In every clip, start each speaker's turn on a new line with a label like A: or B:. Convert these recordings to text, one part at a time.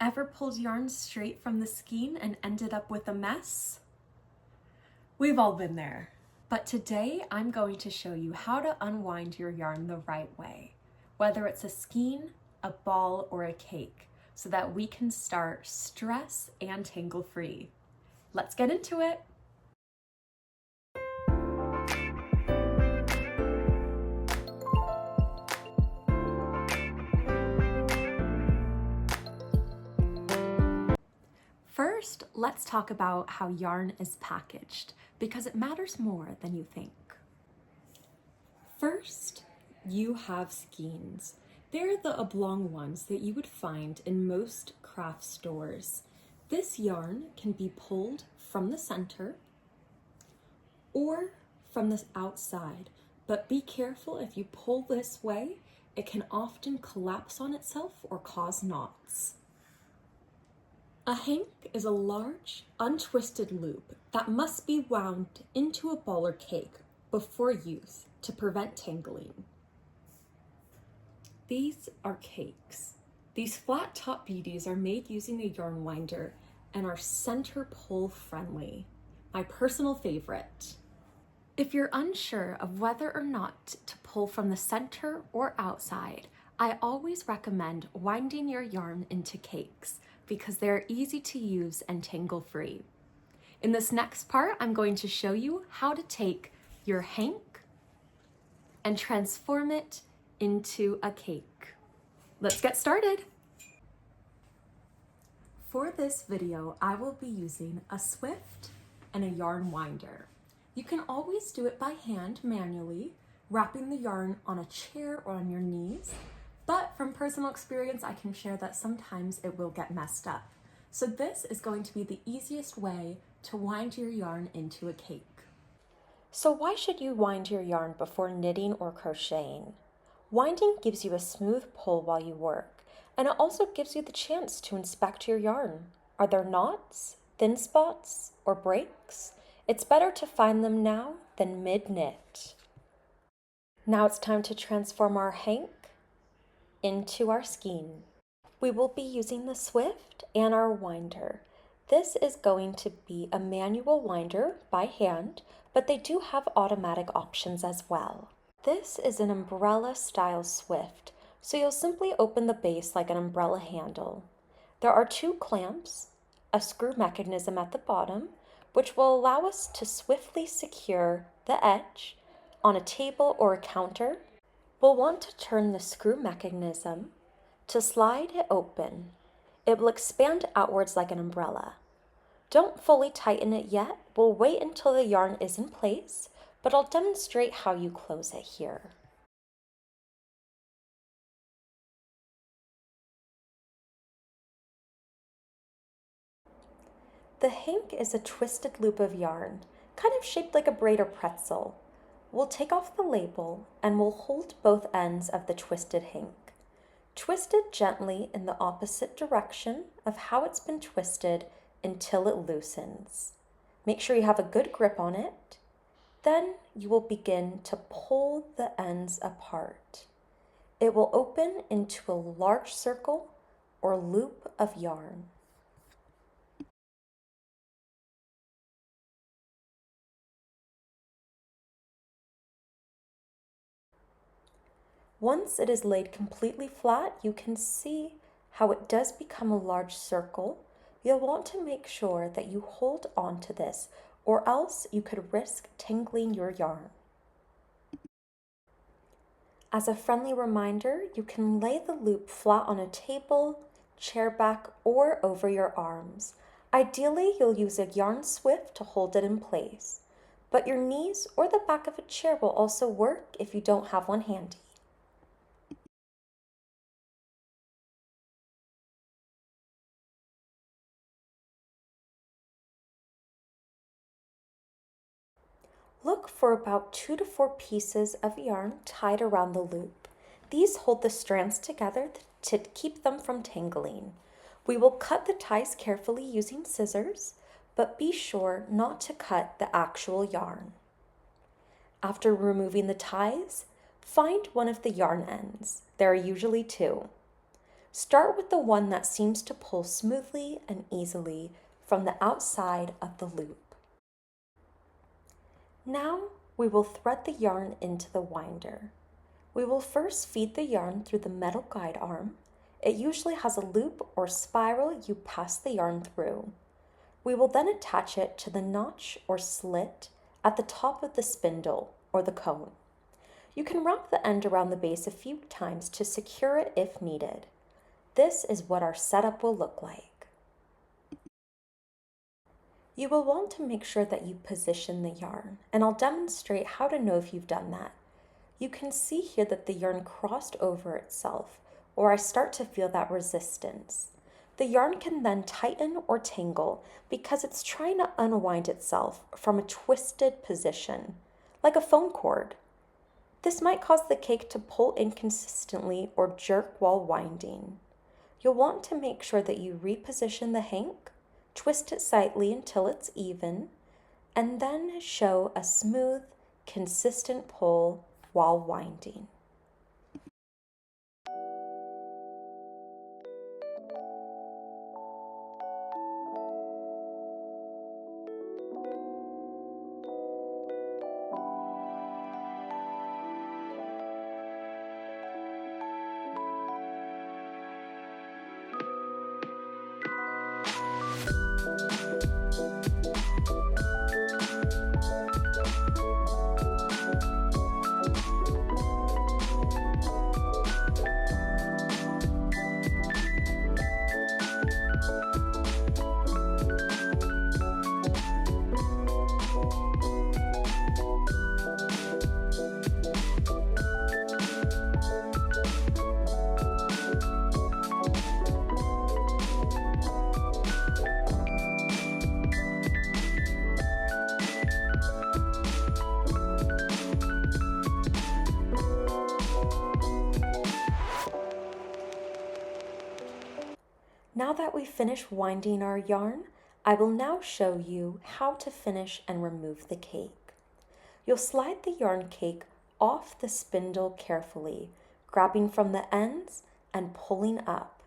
A: Ever pulled yarn straight from the skein and ended up with a mess? We've all been there. But today I'm going to show you how to unwind your yarn the right way, whether it's a skein, a ball, or a cake, so that we can start stress and tangle free. Let's get into it. First, let's talk about how yarn is packaged, because it matters more than you think. First, you have skeins. They're the oblong ones that you would find in most craft stores. This yarn can be pulled from the center or from the outside, but be careful if you pull this way, it can often collapse on itself or cause knots. A hank is a large, untwisted loop that must be wound into a ball or cake before use to prevent tangling. These are cakes. These flat top beauties are made using a yarn winder and are center pull friendly. My personal favorite. If you're unsure of whether or not to pull from the center or outside, I always recommend winding your yarn into cakes because they're easy to use and tangle free. In this next part, I'm going to show you how to take your hank and transform it into a cake. Let's get started. For this video, I will be using a Swift and a yarn winder. You can always do it by hand manually, wrapping the yarn on a chair or on your knees, but from personal experience, I can share that sometimes it will get messed up. So this is going to be the easiest way to wind your yarn into a cake.
B: So why should you wind your yarn before knitting or crocheting? Winding gives you a smooth pull while you work, and it also gives you the chance to inspect your yarn. Are there knots, thin spots, or breaks? It's better to find them now than mid-knit. Now it's time to transform our hank into our skein. We will be using the Swift and our winder. This is going to be a manual winder by hand, but they do have automatic options as well. This is an umbrella style Swift, so you'll simply open the base like an umbrella handle. There are two clamps, a screw mechanism at the bottom, which will allow us to swiftly secure the edge on a table or a counter. We'll want to turn the screw mechanism to slide it open. It will expand outwards like an umbrella. Don't fully tighten it yet. We'll wait until the yarn is in place, but I'll demonstrate how you close it here. The hank is a twisted loop of yarn, kind of shaped like a braid or pretzel. We'll take off the label and we'll hold both ends of the twisted hank. Twist it gently in the opposite direction of how it's been twisted until it loosens. Make sure you have a good grip on it. Then you will begin to pull the ends apart. It will open into a large circle or loop of yarn. Once it is laid completely flat, you can see how it does become a large circle. You'll want to make sure that you hold on to this, or else you could risk tangling your yarn. As a friendly reminder, you can lay the loop flat on a table, chair back, or over your arms. Ideally, you'll use a yarn Swift to hold it in place, but your knees or the back of a chair will also work if you don't have one handy. Look for about 2 to 4 pieces of yarn tied around the loop. These hold the strands together to keep them from tangling. We will cut the ties carefully using scissors, but be sure not to cut the actual yarn. After removing the ties, find one of the yarn ends. There are usually 2. Start with the one that seems to pull smoothly and easily from the outside of the loop. Now we will thread the yarn into the winder. We will first feed the yarn through the metal guide arm. It usually has a loop or spiral you pass the yarn through. We will then attach it to the notch or slit at the top of the spindle or the cone. You can wrap the end around the base a few times to secure it if needed. This is what our setup will look like. You will want to make sure that you position the yarn, and I'll demonstrate how to know if you've done that. You can see here that the yarn crossed over itself, or I start to feel that resistance. The yarn can then tighten or tangle because it's trying to unwind itself from a twisted position, like a phone cord. This might cause the cake to pull inconsistently or jerk while winding. You'll want to make sure that you reposition the hank, twist it slightly until it's even, and then show a smooth, consistent pull while winding. Now that we've finished winding our yarn, I will now show you how to finish and remove the cake. You'll slide the yarn cake off the spindle carefully, grabbing from the ends and pulling up.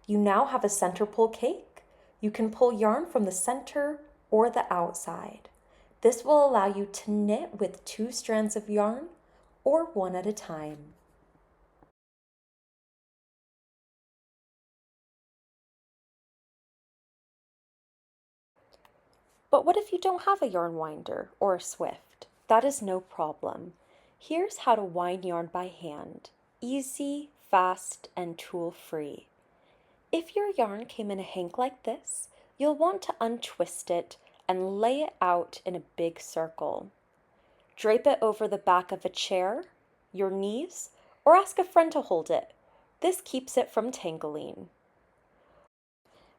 B: You now have a center pull cake. You can pull yarn from the center or the outside. This will allow you to knit with 2 strands of yarn or one at a time. But what if you don't have a yarn winder or a Swift? That is no problem. Here's how to wind yarn by hand. Easy, fast, and tool-free. If your yarn came in a hank like this, you'll want to untwist it and lay it out in a big circle. Drape it over the back of a chair, your knees, or ask a friend to hold it. This keeps it from tangling.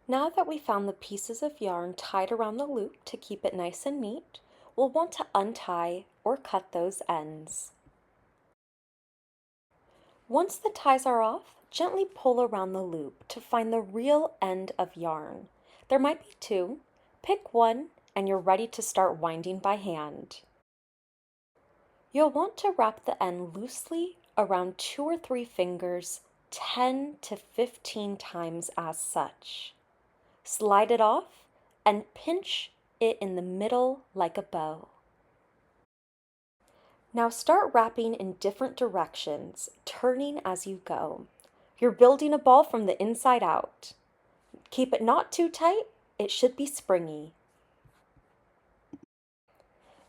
B: Now that we found the pieces of yarn tied around the loop to keep it nice and neat, we'll want to untie or cut those ends. Once the ties are off, gently pull around the loop to find the real end of yarn. There might be 2. Pick one and you're ready to start winding by hand. You'll want to wrap the end loosely around 2 or 3 fingers 10 to 15 times as such. Slide it off and pinch it in the middle like a bow. Now start wrapping in different directions, turning as you go. You're building a ball from the inside out. Keep it not too tight, it should be springy.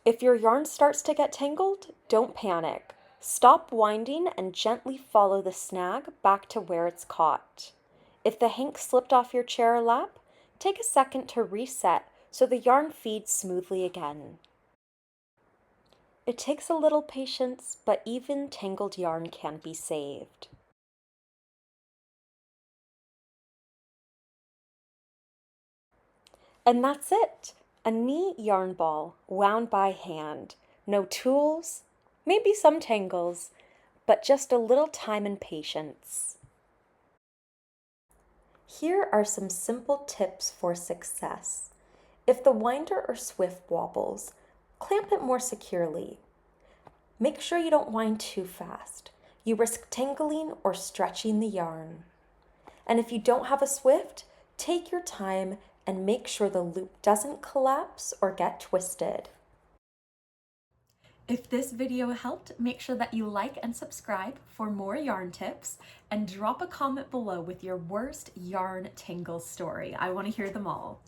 B: If your yarn starts to get tangled, don't panic. Stop winding and gently follow the snag back to where it's caught. If the hank slipped off your chair or lap, take a second to reset so the yarn feeds smoothly again. It takes a little patience, but even tangled yarn can be saved. And that's it! A neat yarn ball wound by hand. No tools, maybe some tangles, but just a little time and patience. Here are some simple tips for success. If the winder or Swift wobbles, clamp it more securely. Make sure you don't wind too fast. you risk tangling or stretching the yarn. And if you don't have a Swift, take your time and make sure the loop doesn't collapse or get twisted.
A: If this video helped, make sure that you like and subscribe for more yarn tips, and drop a comment below with your worst yarn tangle story. I want to hear them all.